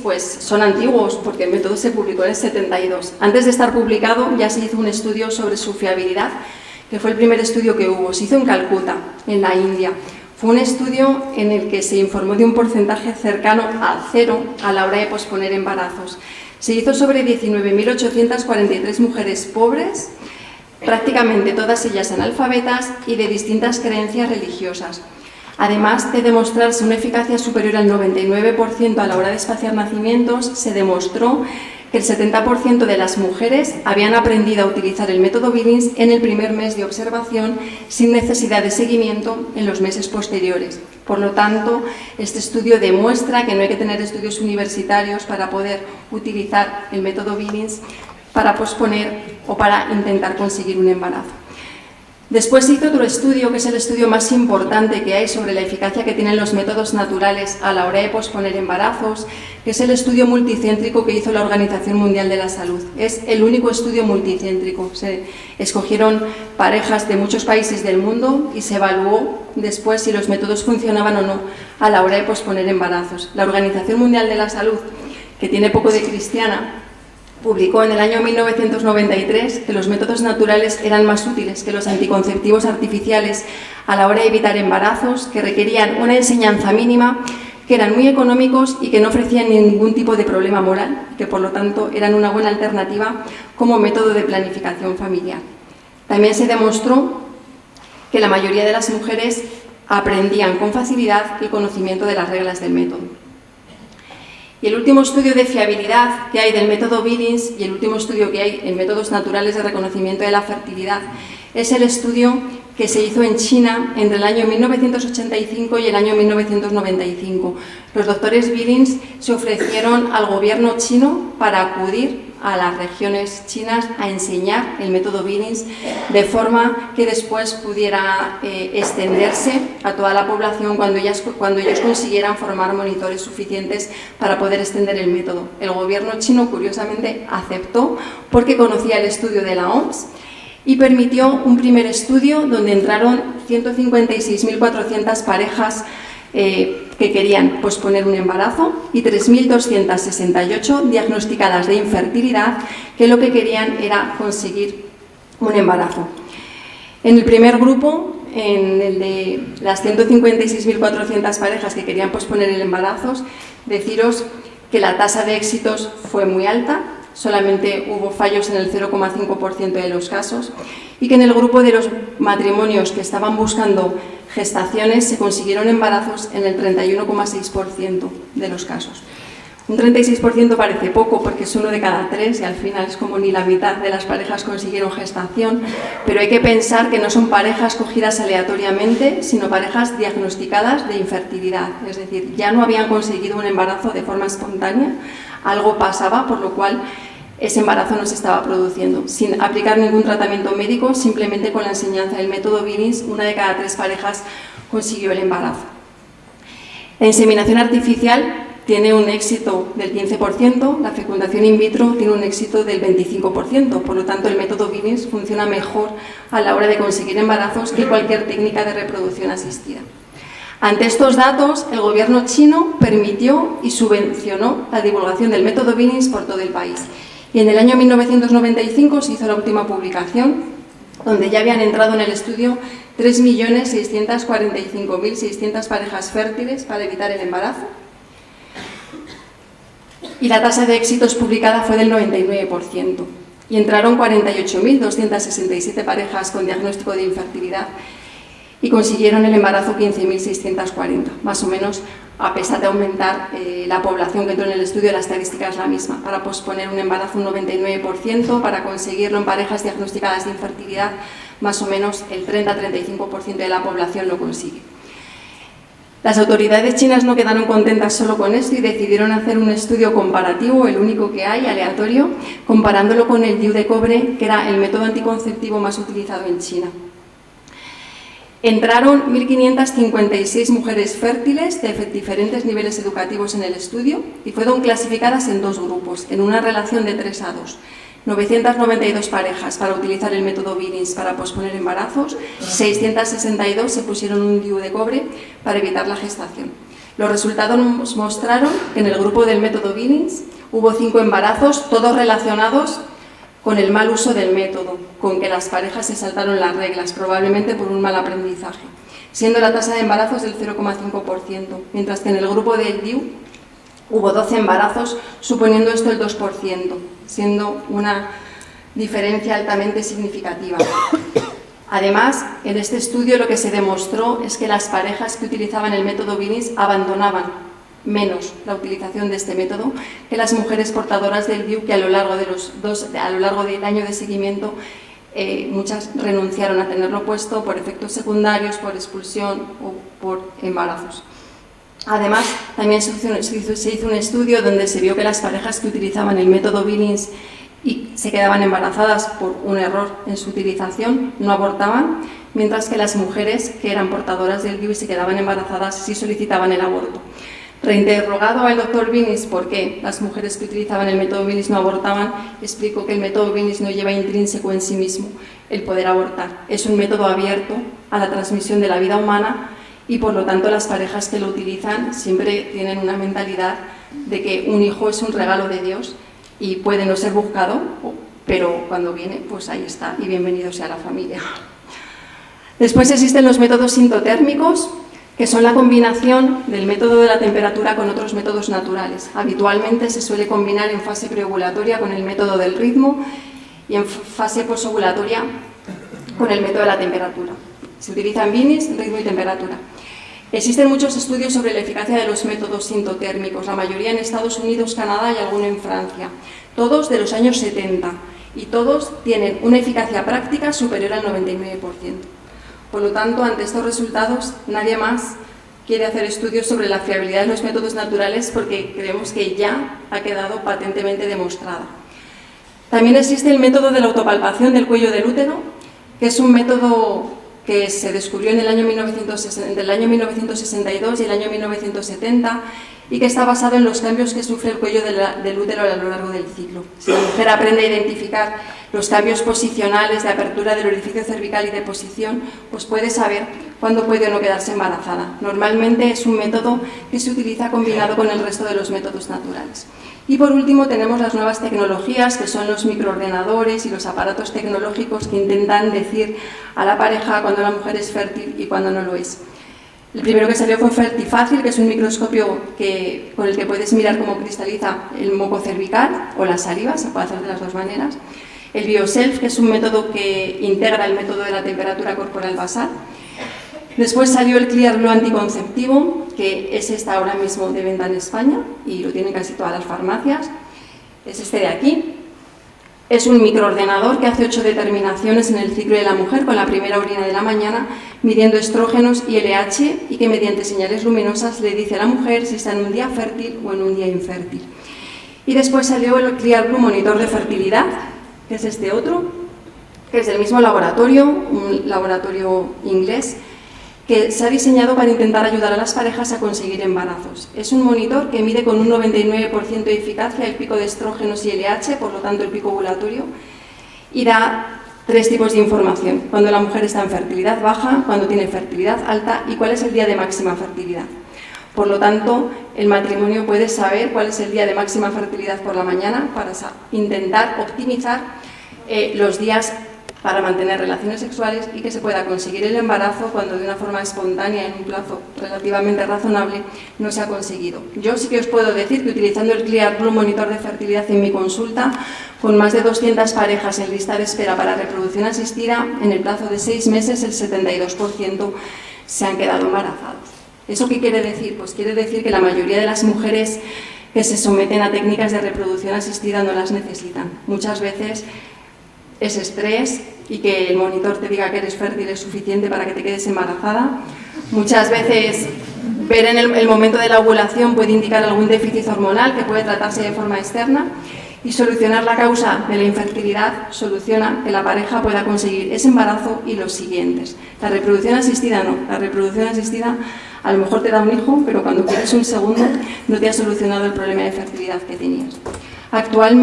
pues son antiguos porque el método se publicó en el 72. Antes de estar publicado ya se hizo un estudio sobre su fiabilidad, que fue el primer estudio que hubo. Se hizo en Calcuta, en la India. Fue un estudio en el que se informó de un porcentaje cercano a 0 a la hora de posponer embarazos. Se hizo sobre 19.843 mujeres pobres, prácticamente todas ellas analfabetas y de distintas creencias religiosas. Además de demostrarse una eficacia superior al 99% a la hora de espaciar nacimientos, se demostró que el 70% de las mujeres habían aprendido a utilizar el método Billings en el primer mes de observación sin necesidad de seguimiento en los meses posteriores. Por lo tanto, este estudio demuestra que no hay que tener estudios universitarios para poder utilizar el método Billings para posponer o para intentar conseguir un embarazo. Después se hizo otro estudio, que es el estudio más importante que hay sobre la eficacia que tienen los métodos naturales a la hora de posponer embarazos, que es el estudio multicéntrico que hizo la Organización Mundial de la Salud. Es el único estudio multicéntrico. Se escogieron parejas de muchos países del mundo y se evaluó después si los métodos funcionaban o no a la hora de posponer embarazos. La Organización Mundial de la Salud, que tiene poco de cristiana, publicó en el año 1993 que los métodos naturales eran más útiles que los anticonceptivos artificiales a la hora de evitar embarazos, que requerían una enseñanza mínima, que eran muy económicos y que no ofrecían ningún tipo de problema moral, que por lo tanto eran una buena alternativa como método de planificación familiar. También se demostró que la mayoría de las mujeres aprendían con facilidad el conocimiento de las reglas del método. Y el último estudio de fiabilidad que hay del método Billings y el último estudio que hay en métodos naturales de reconocimiento de la fertilidad es el estudio que se hizo en China entre el año 1985 y el año 1995. Los doctores Billings se ofrecieron al gobierno chino para acudir a las regiones chinas a enseñar el método Billings de forma que después pudiera extenderse a toda la población cuando ellos consiguieran formar monitores suficientes para poder extender el método. El gobierno chino, curiosamente, aceptó porque conocía el estudio de la OMS y permitió un primer estudio donde entraron 156.400 parejas que querían posponer un embarazo y 3.268 diagnosticadas de infertilidad que lo que querían era conseguir un embarazo. En el primer grupo, en el de las 156.400 parejas que querían posponer el embarazo, deciros que la tasa de éxitos fue muy alta, solamente hubo fallos en el 0,5% de los casos, y que en el grupo de los matrimonios que estaban buscando gestaciones se consiguieron embarazos en el 31,6% de los casos. Un 36% parece poco porque es 1 de cada 3 y al final es como ni la mitad de las parejas consiguieron gestación, pero hay que pensar que no son parejas cogidas aleatoriamente, sino parejas diagnosticadas de infertilidad, es decir, ya no habían conseguido un embarazo de forma espontánea, algo pasaba, por lo cual ese embarazo no se estaba produciendo. Sin aplicar ningún tratamiento médico, simplemente con la enseñanza del método Billings, 1 de cada 3 parejas consiguió el embarazo. La inseminación artificial tiene un éxito del 15%, la fecundación in vitro tiene un éxito del 25%, por lo tanto el método Billings funciona mejor a la hora de conseguir embarazos que cualquier técnica de reproducción asistida. Ante estos datos, el gobierno chino permitió y subvencionó la divulgación del método Billings por todo el país. Y en el año 1995 se hizo la última publicación, donde ya habían entrado en el estudio 3.645.600 parejas fértiles para evitar el embarazo. Y la tasa de éxitos publicada fue del 99%. Y entraron 48.267 parejas con diagnóstico de infertilidad y consiguieron el embarazo 15.640, más o menos, a pesar de aumentar la población que entró en el estudio, la estadística es la misma. Para posponer un embarazo un 99%, para conseguirlo en parejas diagnosticadas de infertilidad, más o menos el 30-35% de la población lo consigue. Las autoridades chinas no quedaron contentas solo con esto y decidieron hacer un estudio comparativo, el único que hay, aleatorio, comparándolo con el DIU de cobre, que era el método anticonceptivo más utilizado en China. Entraron 1.556 mujeres fértiles de diferentes niveles educativos en el estudio y fueron clasificadas en 2 grupos, en una relación de 3 a 2. 992 parejas para utilizar el método Billings para posponer embarazos, 662 se pusieron un DIU de cobre para evitar la gestación. Los resultados nos mostraron que en el grupo del método Billings hubo 5 embarazos, todos relacionados con el mal uso del método, con que las parejas se saltaron las reglas, probablemente por un mal aprendizaje, siendo la tasa de embarazos del 0,5%, mientras que en el grupo del DIU hubo 12 embarazos, suponiendo esto el 2%, siendo una diferencia altamente significativa. Además, en este estudio lo que se demostró es que las parejas que utilizaban el método Billings abandonaban menos la utilización de este método que las mujeres portadoras del DIU, que a lo largo del año de seguimiento muchas renunciaron a tenerlo puesto por efectos secundarios, por expulsión o por embarazos. Además, también se hizo un estudio donde se vio que las parejas que utilizaban el método Billings y se quedaban embarazadas por un error en su utilización, no abortaban, mientras que las mujeres que eran portadoras del DIU y se quedaban embarazadas sí solicitaban el aborto. Reinterrogado al doctor Billings por qué las mujeres que utilizaban el método Billings no abortaban, explicó que el método Billings no lleva intrínseco en sí mismo el poder abortar. Es un método abierto a la transmisión de la vida humana y por lo tanto las parejas que lo utilizan siempre tienen una mentalidad de que un hijo es un regalo de Dios y puede no ser buscado, pero cuando viene, pues ahí está, y bienvenido sea la familia. Después existen los métodos sintotérmicos, que son la combinación del método de la temperatura con otros métodos naturales. Habitualmente se suele combinar en fase preovulatoria con el método del ritmo y en fase posovulatoria con el método de la temperatura. Se utilizan Billings, ritmo y temperatura. Existen muchos estudios sobre la eficacia de los métodos sintotérmicos, la mayoría en Estados Unidos, Canadá y alguno en Francia, todos de los años 70, y todos tienen una eficacia práctica superior al 99%. Por lo tanto, ante estos resultados, nadie más quiere hacer estudios sobre la fiabilidad de los métodos naturales porque creemos que ya ha quedado patentemente demostrada. También existe el método de la autopalpación del cuello del útero, que es un método que se descubrió en el año 1962 y el año 1970 y que está basado en los cambios que sufre el cuello del útero a lo largo del ciclo. Si la mujer aprende a identificar los cambios posicionales de apertura del orificio cervical y de posición, pues puede saber cuándo puede o no quedarse embarazada. Normalmente es un método que se utiliza combinado con el resto de los métodos naturales. Y por último tenemos las nuevas tecnologías, que son los microordenadores y los aparatos tecnológicos que intentan decir a la pareja cuando la mujer es fértil y cuando no lo es. El primero que salió fue Fertifácil, que es un microscopio con el que puedes mirar cómo cristaliza el moco cervical o la saliva, se puede hacer de las dos maneras. El BioSelf, que es un método que integra el método de la temperatura corporal basal. Después salió el ClearBlue anticonceptivo, que ese está ahora mismo de venta en España y lo tienen casi todas las farmacias. Es este de aquí. Es un microordenador que hace 8 determinaciones en el ciclo de la mujer con la primera orina de la mañana, midiendo estrógenos y LH, y que mediante señales luminosas le dice a la mujer si está en un día fértil o en un día infértil. Y después salió el ClearBlue monitor de fertilidad, que es este otro, que es del mismo laboratorio, un laboratorio inglés, que se ha diseñado para intentar ayudar a las parejas a conseguir embarazos. Es un monitor que mide con un 99% de eficacia el pico de estrógenos y LH, por lo tanto el pico ovulatorio, y da 3 tipos de información: cuando la mujer está en fertilidad baja, cuando tiene fertilidad alta y cuál es el día de máxima fertilidad. Por lo tanto, el matrimonio puede saber cuál es el día de máxima fertilidad por la mañana para intentar optimizar los días para mantener relaciones sexuales y que se pueda conseguir el embarazo cuando de una forma espontánea, en un plazo relativamente razonable, no se ha conseguido. Yo sí que os puedo decir que utilizando el ClearBlue monitor de fertilidad en mi consulta, con más de 200 parejas en lista de espera para reproducción asistida, en el plazo de 6 meses el 72% se han quedado embarazados. ¿Eso qué quiere decir? Pues quiere decir que la mayoría de las mujeres que se someten a técnicas de reproducción asistida no las necesitan. Muchas veces es estrés y que el monitor te diga que eres fértil es suficiente para que te quedes embarazada. Muchas veces ver en el momento de la ovulación puede indicar algún déficit hormonal que puede tratarse de forma externa, y solucionar la causa de la infertilidad soluciona que la pareja pueda conseguir ese embarazo y los siguientes. La reproducción asistida no. La reproducción asistida a lo mejor te da un hijo, pero cuando quieres un segundo no te ha solucionado el problema de fertilidad que tenías. Actualmente